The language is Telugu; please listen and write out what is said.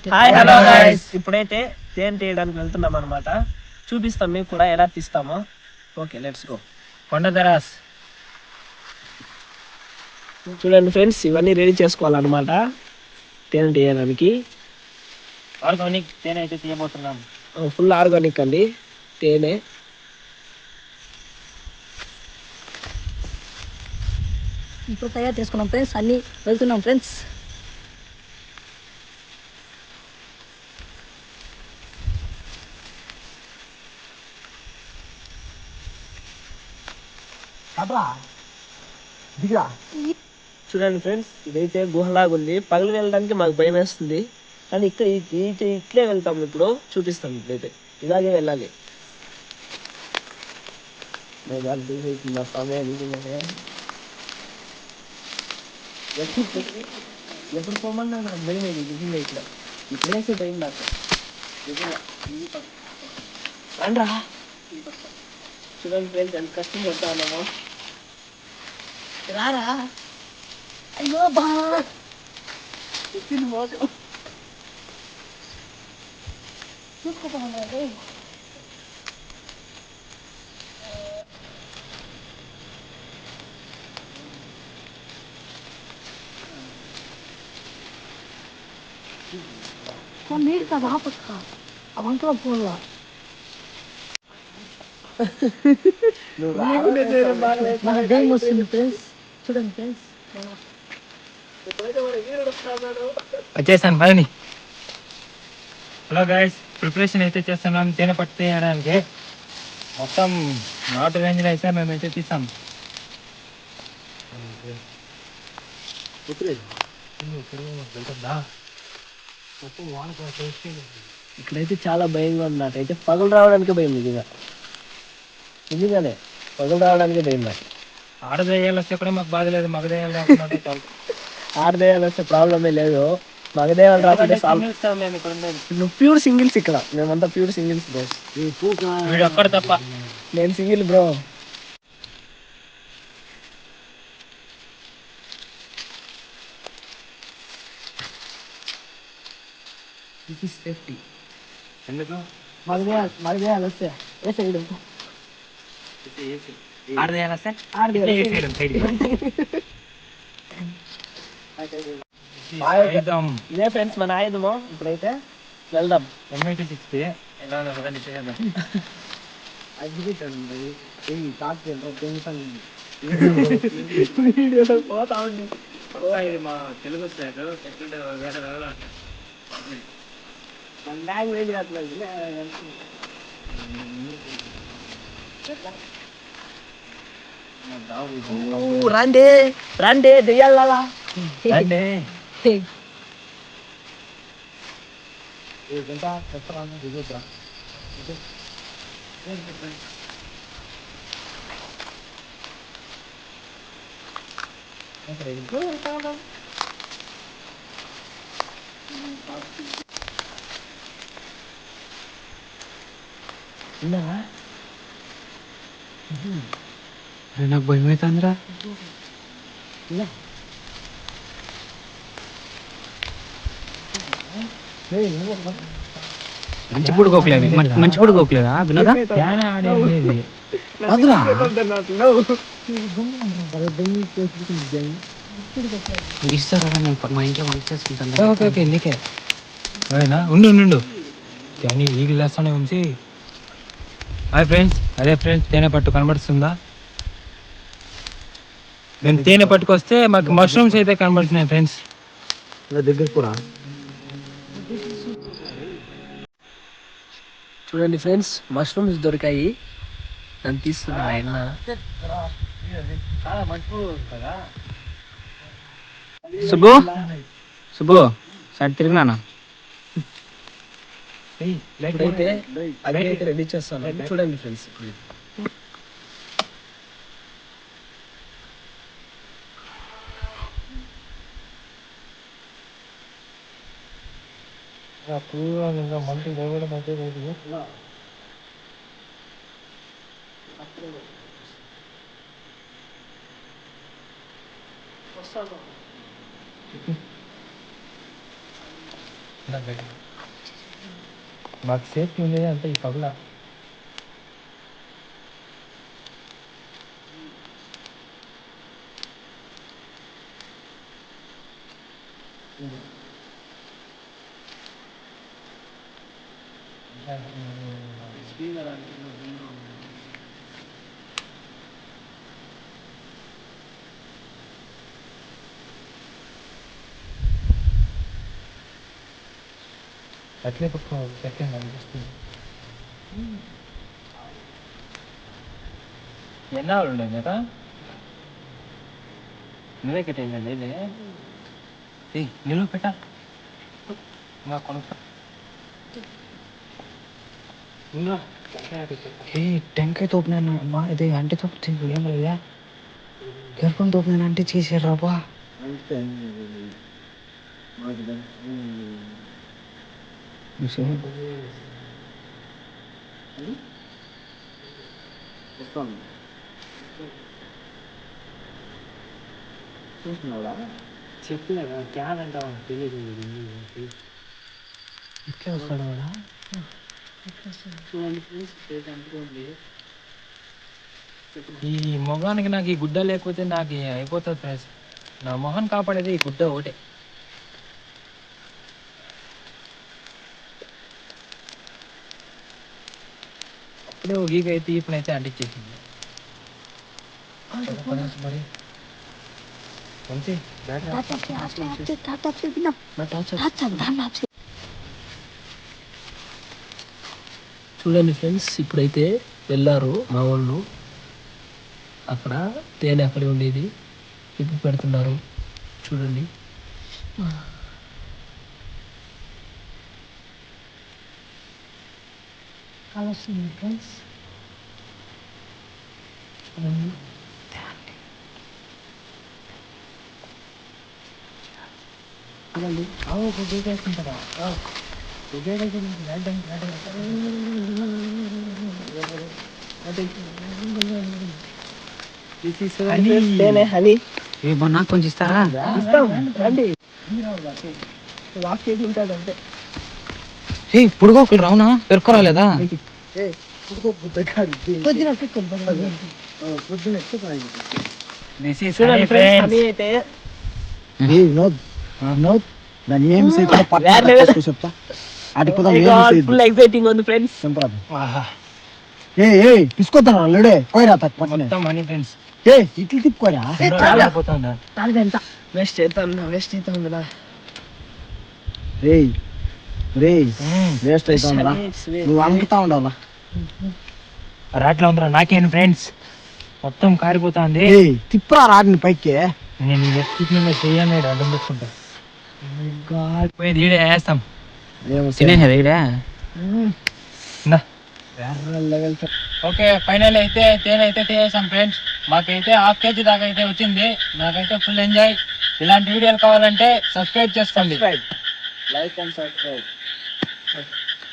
హాయ్ హలో గైస్, ఇప్పుడైతే తేనె తీయడానికి వెళ్తున్నాం అనమాట. చూపిస్తాం మీకు కూడా ఎలా తీస్తామో. Okay, let's go. కొండదరాస్ చూడండి ఫ్రెండ్స్, ఇవన్నీ రెడీ చేసుకోవాలన్నమాట తేనె తీయడానికి. ఆర్గానిక్ తేనె అయితే తీయబోతున్నాం. ఫుల్ ఆర్గానిక్ అండి తేనె. ఇప్పుడు తయారు చేసుకున్నాం ఫ్రెండ్స్, అన్నీ వెళ్తున్నాం ఫ్రెండ్స్. చూడండి ఫ్రెండ్స్, ఇదైతే గుహలాగా ఉంది. పగలు వెళ్ళడానికి మాకు భయం వేస్తుంది, కానీ ఇక్కడ ఇట్లే వెళ్తాం. ఇప్పుడు చూపిస్తాం. ఇట్లయితే ఇలాగే వెళ్ళాలి. ఎప్పుడు పోమన్నా నాకు భయం అయింది నిజంగా. ఇట్లా ఇప్పుడేసే భయం నాకు రండ్రా. చూడండి ఫ్రెండ్స్, ఎంత కష్టం పడతా ఉన్నామో. రారా. అయ్యో బా చెప్పింది మోసం. చూసుకోపోవాలి. నీరు కాదు, ఆ పక్క అవంతా పోలా. మన గేమ్ వస్తుంది ఫ్రెండ్స్. చూడండి ఫ్రెండ్స్, వచ్చేసాను పదని. హలో గైస్, ప్రిపరేషన్ అయితే చేస్తున్నాం తేనె పట్టు తీయడానికి. మొత్తం నాటు రేంజ్లో అయితే మేమైతే తీసాం. ఇక్కడైతే చాలా భయంగా ఉంది. నాకైతే పగలు రావడానికి భయం. నిజంగానే పగలు రావడానికి భయం నాకు. ఆడదయ్యాలు వస్తే కూడా మాకు బాధ లేదు, మగదయ్యాలు రాకుండా చాలు. ఆడదేయాలు వస్తే ప్రాబ్లమే లేదు, మగదేయాలు రాకుంటే మేము ఇక్కడ ఉండేది. నువ్వు ప్యూర్ సింగిల్స్. ఇక్కడ మేమంతా ప్యూర్ సింగిల్స్ బ్రో. వీడు ఒక్కడు తప్ప. నేను single bro. This is safety. ఎందుకు మగదేయాలు వస్తే ఏ సైడ్ ఆడదయ్యాలు వస్తే ఇదే ఫ్రెండ్స్ మన ఆయుధము. ఇప్పుడైతే వెళ్దాం. M86 ఎలా పోతా ఉంది. ఇది మా తెలుగు స్టేట్ వేరే మన లాంగ్వేజ్ అట్లా. రండి రండి దెయ్యాలా. నాకు భయం అవుతుందిరా. మంచి పొడి కోకలేదు, మంచి పొడి కోకలేదా వినోదా? ఇస్తారా మా ఇంట్లో పంపించేసుకుంటాను. ఓకే ఓకే నీకే ఉండు ఉండు కానీ ఈగలు వేస్తానే ఉంచి. హాయ్ ఫ్రెండ్స్, అదే ఫ్రెండ్స్ తేనె పట్టు కనబడుతుందా? మేము తేనె పట్టుకొస్తే మాకు మష్రూమ్స్ అయితే కనబడుతున్నాయి ఫ్రెండ్స్. దగ్గర కూడా చూడండి ఫ్రెండ్స్, మష్రూమ్స్ దొరికాయి. నన్ను తీస్తున్నా ఆయన. సుబ్బు సుబ్బు సైడ్ తిరిగినా. ఇప్పుడైతే అదే రెడీ చేస్తాను. చూడండి ఫ్రెండ్స్, మంచి మాకు సేఫ్టీ ఉండేది అంతా ఈ పగల. అట్లే పక్క సెకండ్ అనిపిస్తుంది. ఎన్ని ఆవులు ఉన్నాయి కదా? నువ్వే కట్టేయండి ఇదే. నిలువ పెట్టా ఇంకా కొనుక్కా. టెంకాయ తోపినాను మా ఇది అంటే తోపుతుంది ఏం లేదా ఎరుకొని తోపినాను అంటే చేసాడు రాబా. చెప్పలేదా క్యాన్ అంటావు తెలియదు. ఇట్లా వస్తాడు వాడా. ఈ మొగానికి నాకు ఈ గుడ్డ లేకపోతే నాకు అయిపోతుంది ఫ్రెండ్స్. నా మొహం కాపాడేది ఈ గుడ్డ ఒకటే. అప్పుడే ఒక గీక అయితే ఇప్పుడైతే అంటించేసింది. మరి మంచి చూడండి ఫ్రెండ్స్, ఇప్పుడైతే వెళ్ళారు మా వాళ్ళు. అక్కడ తేనె అక్కడే ఉండేది, ఇప్పుడు పెడుతున్నారు చూడండి. కావస్తుంది ఫ్రెండ్స్ చూడండి. నాకు కొంచెం ఇస్తారా? రండి, వాక్ చేసి ఉంటాడంటే. పుడుకోకులు రావునా పెరుకోరాలేదా? దాని ఏం చెప్తా ఫుల్ ఎక్సైటింగ్ ఉంది ఫ్రెండ్స్. తీసుకోద్దా లేడే పోయిరా మనీ ఫ్రెండ్స్ ఇట్లు తిప్పుకోరా వేస్ట్ అవుతా ఉందా? వేస్ట్ అవుతా ఉందా? నువ్వు అమ్ముతా ఉండవా? రాట్లా ఉందిరా నాకేం ఫ్రెండ్స్, మొత్తం కారిపోతుంది. తిప్పురా రాడిని పైకి. నేను చెయ్యాలి అడ్డం పెట్టుకుంటా. పోయేది ఈడే వేస్తాం. తినేసేది ఈడే. ఓకే ఫైనల్ అయితే తేనె అయితే చేసాం ఫ్రెండ్స్. మాకైతే 1/2 kg దాకా అయితే వచ్చింది. నాకైతే ఫుల్ ఎంజాయ్. ఇలాంటి వీడియోలు కావాలంటే సబ్స్క్రైబ్ చేసుకోండి. Like and subscribe.